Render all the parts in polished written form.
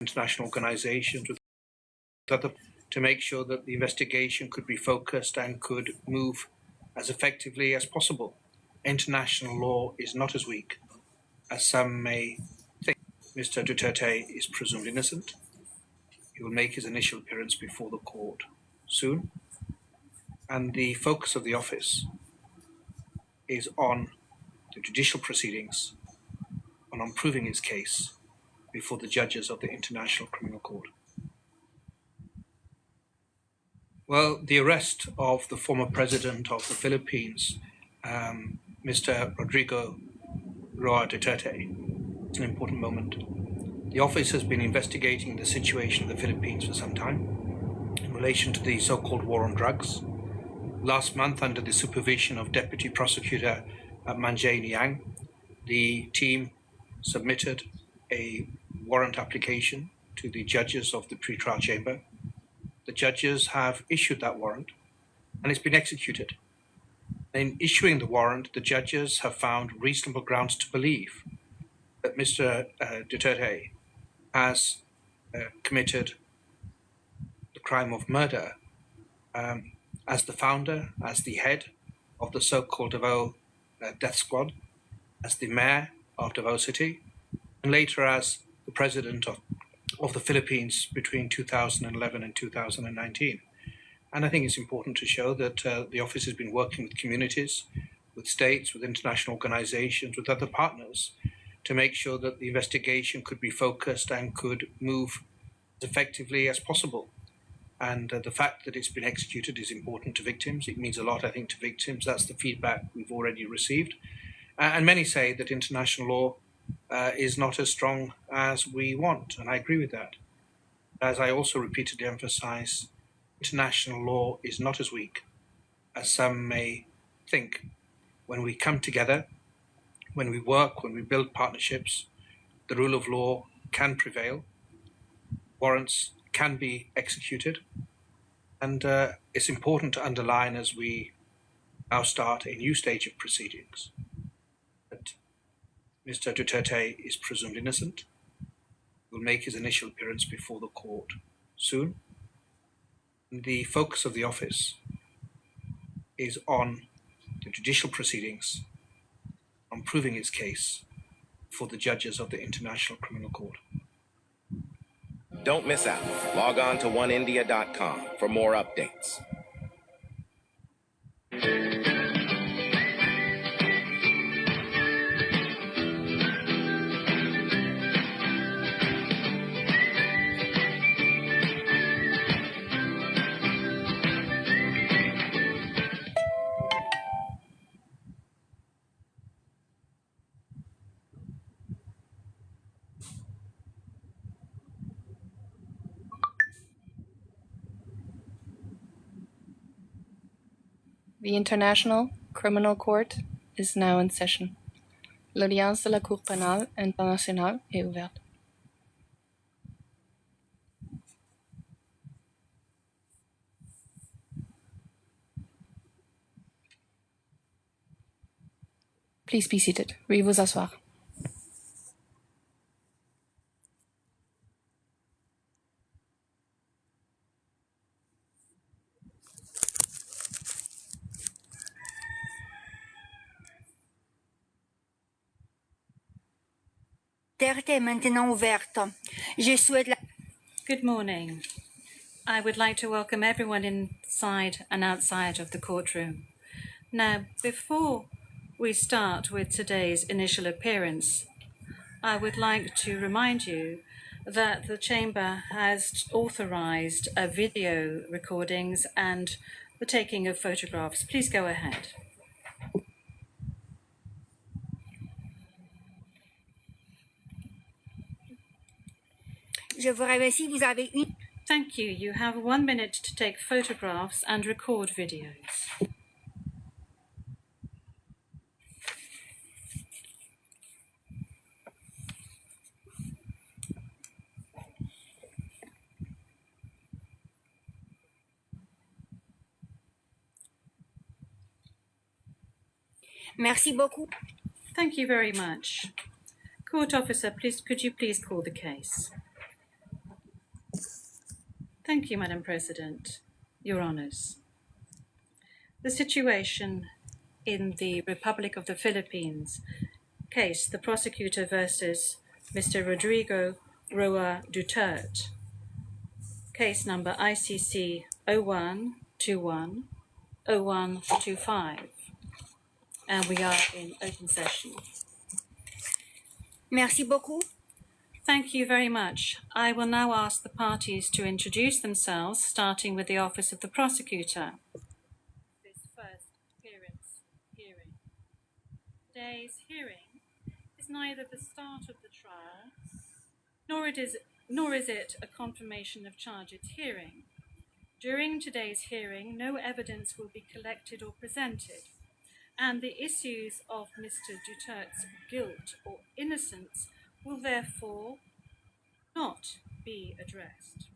international organizations to make sure that the investigation could be focused and could move as effectively as possible. International law is not as weak as some may think. Mr. Duterte is presumed innocent. He will make his initial appearance before the court soon. And the focus of the office is on the judicial proceedings, on proving his case before the judges of the International Criminal Court. Well, the arrest of the former president of the Philippines, Mr. Rodrigo Roa Duterte, is an important moment. The office has been investigating the situation in the Philippines for some time in relation to the so-called war on drugs. Last month, under the supervision of Deputy Prosecutor Manjay Niang, the team submitted a warrant application to the judges of the pre-trial chamber. The judges have issued that warrant and it's been executed. In issuing the warrant, the judges have found reasonable grounds to believe that Mr. Duterte has committed the crime of murder as the founder, as the head of the so-called Davao death squad, as the mayor of Davao City, and later as the president of the Philippines between 2011 and 2019. And I think it's important to show that the office has been working with communities, with states, with international organizations, with other partners to make sure that the investigation could be focused and could move as effectively as possible. And the fact that it's been executed is important to victims. It means a lot, I think, to victims. That's the feedback we've already received. And many say that international law is not as strong as we want, and I agree with that. As I also repeatedly emphasize, international law is not as weak as some may think. When we come together, when we work, when we build partnerships, the rule of law can prevail, warrants can be executed, and it's important to underline as we now start a new stage of proceedings that Mr. Duterte is presumed innocent. He will make his initial appearance before the court soon. The focus of the office is on the judicial proceedings, on proving his case for the judges of the International Criminal Court. Don't miss out. Log on to oneindia.com for more updates. The International Criminal Court is now in session. L'audience de la Cour pénale internationale est ouverte. Please be seated. Veuillez vous asseoir. Est maintenant ouverte. Je souhaite la... Good morning. I would like to welcome everyone inside and outside of the courtroom. Now, before we start with today's initial appearance, I would like to remind you that the Chamber has authorized video recordings and the taking of photographs. Please go ahead. Je vous remercie. Vous avez une... Thank you. You have 1 minute to take photographs and record videos. Merci beaucoup. Thank you very much. Court officer, please, could you please call the case? Thank you, Madam President. Your Honours. The situation in the Republic of the Philippines case, the prosecutor versus Mr. Rodrigo Roa Duterte, case number ICC 0121 0125. And we are in open session. Merci beaucoup. Thank you very much. I will now ask the parties to introduce themselves, starting with the Office of the Prosecutor. This first hearing. Today's hearing is neither the start of the trial, nor is it a confirmation of charges hearing. During today's hearing, no evidence will be collected or presented, and the issues of Mr. Duterte's guilt or innocence will therefore not be addressed.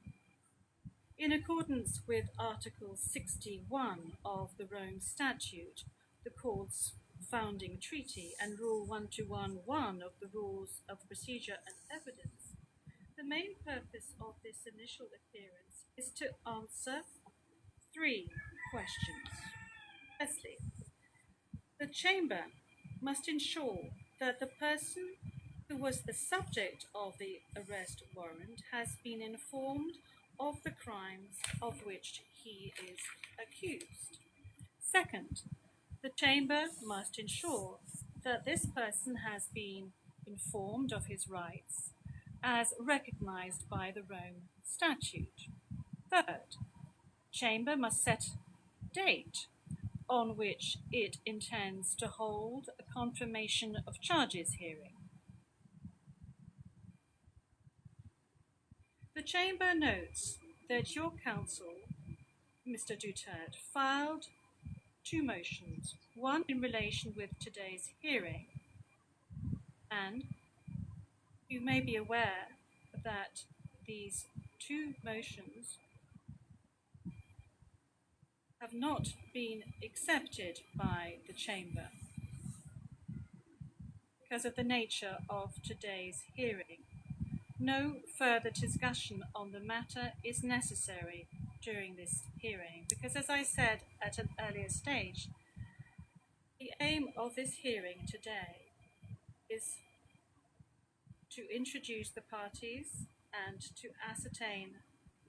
In accordance with Article 61 of the Rome Statute, the Court's founding treaty, and Rule 1211 of the Rules of Procedure and Evidence, the main purpose of this initial appearance is to answer 3 questions. Firstly, the Chamber must ensure that the person who was the subject of the arrest warrant has been informed of the crimes of which he is accused. Second, the Chamber must ensure that this person has been informed of his rights as recognized by the Rome Statute. Third, Chamber must set date on which it intends to hold a confirmation of charges hearing. The Chamber notes that your counsel, Mr. Duterte, filed 2 motions, one in relation with today's hearing, and you may be aware that these 2 motions have not been accepted by the Chamber because of the nature of today's hearing. No further discussion on the matter is necessary during this hearing because, as I said at an earlier stage, the aim of this hearing today is to introduce the parties and to ascertain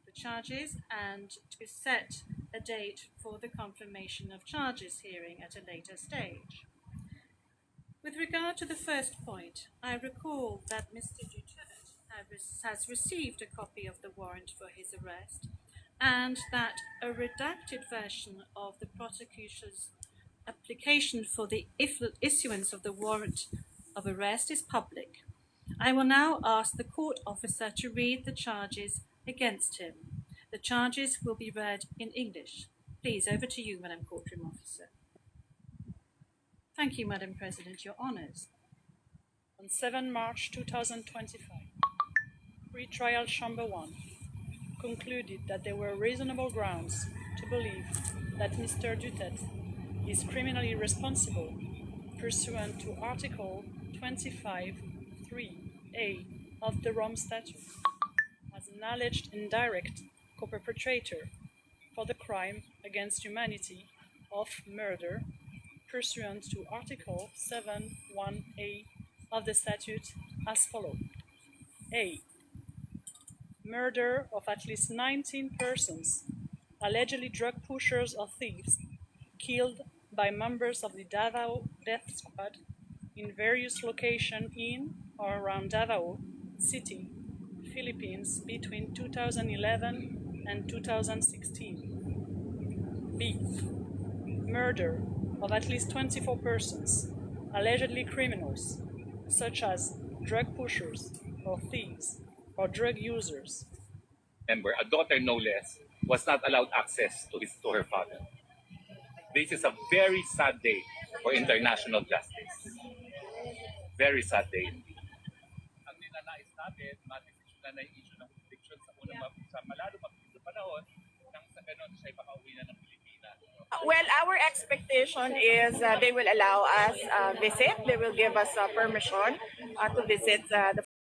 the charges and to set a date for the confirmation of charges hearing at a later stage. With regard to the first point, I recall that Mr. Duterte has received a copy of the warrant for his arrest and that a redacted version of the prosecutor's application for the issuance of the warrant of arrest is public. I will now ask the court officer to read the charges against him. The charges will be read in English. Please, over to you, Madam Courtroom Officer. Thank you, Madam President. Your Honours. On 7 March 2025, Pre-Trial Chamber 1 concluded that there were reasonable grounds to believe that Mr. Duterte is criminally responsible pursuant to Article 25(3)(a) of the Rome Statute as an alleged indirect co-perpetrator for the crime against humanity of murder pursuant to Article 7(1)(a) of the statute as follows. A. Murder of at least 19 persons, allegedly drug pushers or thieves, killed by members of the Davao Death Squad in various locations in or around Davao City, Philippines between 2011 and 2016. B. Murder of at least 24 persons, allegedly criminals, such as drug pushers or thieves or drug users. Member, a daughter no less, was not allowed access to her father. This is a very sad day for international justice. Very sad day. Ang ninanais natin, madesisyon na issue ng conviction sa unang sa malalo mabilis na panahon, nang sa ganon siya makauwi na ng Pilipinas. Well, our expectation is they will allow us visit. They will give us permission to visit the